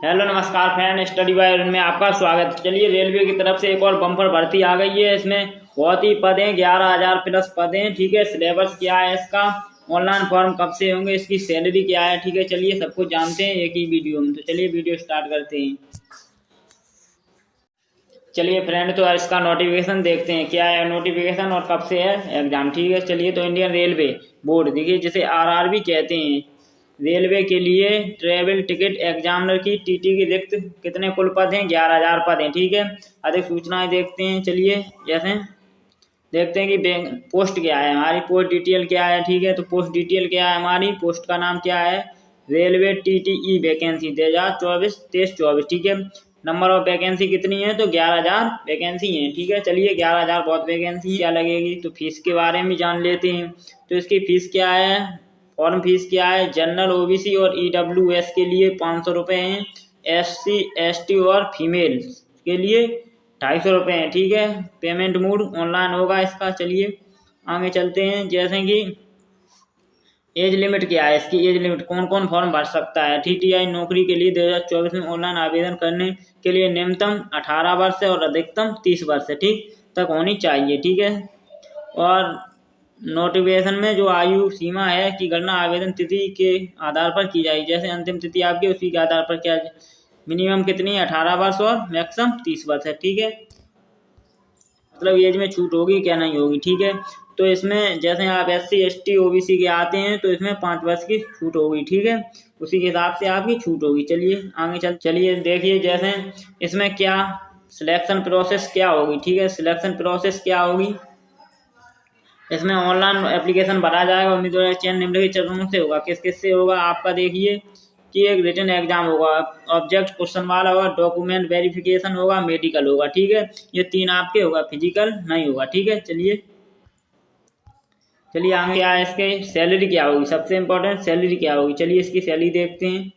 Hello नमस्कार friend, study bye में आपका स्वागत। चलिए, रेलवे की तरफ से एक और बम्पर भर्ती आ गई है। इसमें बहुत ही पद हैं, 11,000 प्लस पद हैं। ठीक है, सिलेबस क्या है इसका, ऑनलाइन फॉर्म कब से होंगे, इसकी सैलरी क्या है। ठीक है, चलिए सब कुछ जानते हैं एक ही वीडियो में। तो चलिए वीडियो स्टार्ट करते हैं। चलिए फ्रेंड, तो इसका नोटिफिकेशन देखते हैं क्या है नोटिफिकेशन और कब से है एग्जाम। ठीक है, चलिए तो इंडियन रेलवे बोर्ड, देखिए जिसे आरआरबी कहते हैं, रेलवे के लिए ट्रेवल टिकट एग्जामिनर की टीटी की रिक्त कितने कुल पद हैं, 11,000 पद हैं। ठीक है, अधिक सूचनाएं देखते हैं। चलिए जैसे देखते हैं कि बैंक पोस्ट क्या है हमारी, पोस्ट डिटेल क्या है। ठीक है, तो पोस्ट डिटेल क्या है हमारी, पोस्ट का नाम क्या है, रेलवे टीटीई वैकेंसी 2024-23-24। ठीक है, नंबर ऑफ वैकेंसी कितनी है, तो 11,000 वैकेंसी है। ठीक है, चलिए 11,000 बहुत वैकेंसी क्या लगेगी। तो फीस के बारे में जान लेते हैं। तो इसकी फीस क्या है, फॉर्म फीस क्या है। जनरल, ओबीसी और ईडब्ल्यूएस के लिए 500 रुपये हैं। एससी, एसटी और फीमेल के लिए 250 रुपये हैं। ठीक है, पेमेंट मोड ऑनलाइन होगा इसका। चलिए आगे चलते हैं। जैसे कि एज लिमिट क्या है, इसकी एज लिमिट, कौन कौन फॉर्म भर सकता है। टीटीआई नौकरी के लिए 2024 में ऑनलाइन आवेदन करने के लिए न्यूनतम 18 वर्ष है और अधिकतम 30 वर्ष है ठीक तक होनी चाहिए। ठीक है, और नोटिफिकेशन में जो आयु सीमा है की गणना आवेदन तिथि के आधार पर की जाएगी। जैसे अंतिम तिथि आपकी, उसी के आधार पर क्या मिनिमम कितनी है, 18 वर्ष और मैक्सिमम 30 वर्ष है। ठीक है, मतलब एज में छूट होगी क्या नहीं होगी। ठीक है, तो इसमें जैसे आप एससी, एसटी, ओबीसी के आते हैं तो इसमें 5 वर्ष की छूट होगी। ठीक है, उसी के हिसाब से आपकी छूट होगी। चलिए आगे चलिए देखिए जैसे इसमें क्या सिलेक्शन प्रोसेस क्या होगी। ठीक है, सिलेक्शन प्रोसेस क्या होगी, इसमें ऑनलाइन एप्लीकेशन भरा जाएगा। उम्मीदवार का चयन निम्नलिखित चरणों से होगा। किस किस से होगा आपका, देखिए कि एक रिटन एग्जाम होगा, ऑब्जेक्ट क्वेश्चन वाला होगा, डॉक्यूमेंट वेरिफिकेशन होगा, मेडिकल होगा। ठीक है, ये 3 आपके होगा, फिजिकल नहीं होगा। ठीक है, चलिए आगे क्या है, इसके सैलरी क्या होगी, सबसे इम्पोर्टेंट सैलरी क्या होगी। चलिए इसकी सैलरी देखते हैं।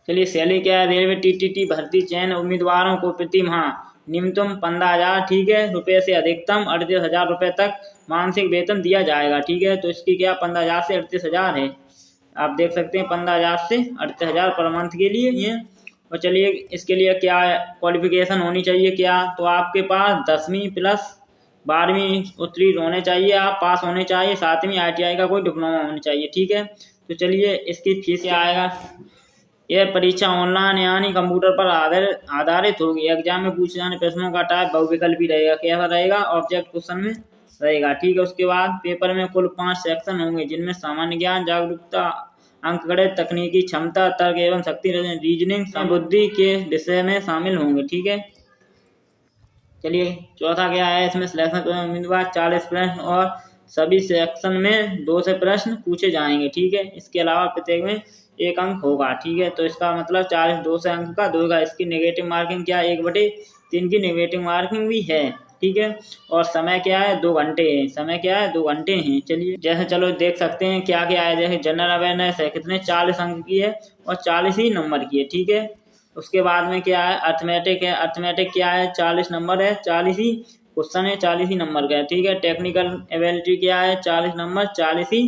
चलिए सैलरी क्या है, रेलवे टीटीटी भर्ती चयन उम्मीदवारों को प्रति माह न्यूनतम 15,000 ठीक है रुपये से अधिकतम 38,000 रुपये तक मासिक वेतन दिया जाएगा। ठीक है, तो इसकी क्या 15,000 से 38,000 है। आप देख सकते हैं 15,000 से 38,000 पर मंथ के लिए ये। और चलिए इसके लिए क्या क्वालिफिकेशन होनी चाहिए क्या, तो आपके पास 10वीं प्लस 12वीं उत्तीर्ण होने चाहिए, आप पास होने चाहिए, 7वीं ITI का कोई डिप्लोमा होना चाहिए। ठीक है, तो चलिए इसकी फीस क्या आएगा। यह परीक्षा ऑनलाइन यानी कंप्यूटर पर आधारित होगी। एग्जाम में पूछे जाने प्रश्नों का टाइप बहुविकल्पी रहेगा। कैसा रहेगा, ऑब्जेक्ट क्वेश्चन में रहेगा। ठीक है, उसके बाद पेपर में कुल 5 सेक्शन होंगे, जिनमें सामान्य ज्ञान, जागरूकता, अंकगणित, तकनीकी क्षमता, तर्क एवं शक्ति, रीजनिंग, बुद्धि के विषय में शामिल होंगे। ठीक है, चलिए चौथा क्या है, इसमें सिलेक्शन उम्मीदवार 40 प्रश्न और सभी सेक्शन में 2 से प्रश्न पूछे जाएंगे। ठीक है, इसके अलावा प्रत्येक में 1 अंक होगा। ठीक है, तो इसका मतलब 40 2 से अंक का 2 होगा। इसकी नेगेटिव मार्किंग क्या 1/3 की नेगेटिव मार्किंग भी है। ठीक है, और समय क्या है, 2 घंटे है। समय क्या है, 2 घंटे हैं। चलिए जैसे चलो देख सकते हैं क्या क्या है। जैसे जनरल अवेयरनेस है, कितने 40 अंक की है और 40 ही नंबर की है। ठीक है, उसके बाद में क्या है, अर्थमेटिक है। अर्थमेटिक क्या है, 40 नंबर है, 40 ही क्वेश्चन है, 40 ही नंबर का है। ठीक है, टेक्निकल एबिलिटी क्या है, 40 नंबर, 40 ही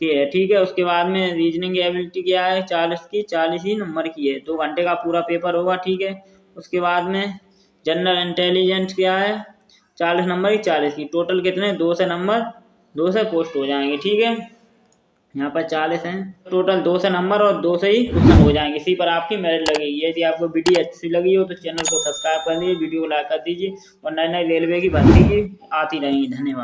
की है। ठीक है, उसके बाद में रीजनिंग एबिलिटी क्या है, 40 की, 40 ही नंबर की है। 2 घंटे का पूरा पेपर होगा। ठीक है, उसके बाद में जनरल इंटेलिजेंस क्या है, 40 नंबर की, 40 की, टोटल कितने 2 से नंबर 2 से पोस्ट हो जाएंगे। ठीक है, यहाँ पर 40 हैं टोटल, 2 से नंबर और 2 से ही क्वेश्चन हो जाएंगे। इसी पर आपकी मेरिट लगेगी। यदि आपको वीडियो अच्छी लगी हो तो चैनल को सब्सक्राइब कर दीजिए, वीडियो को लाइक कर दीजिए और नई नई रेलवे की भर्ती की आती रहेंगी। धन्यवाद।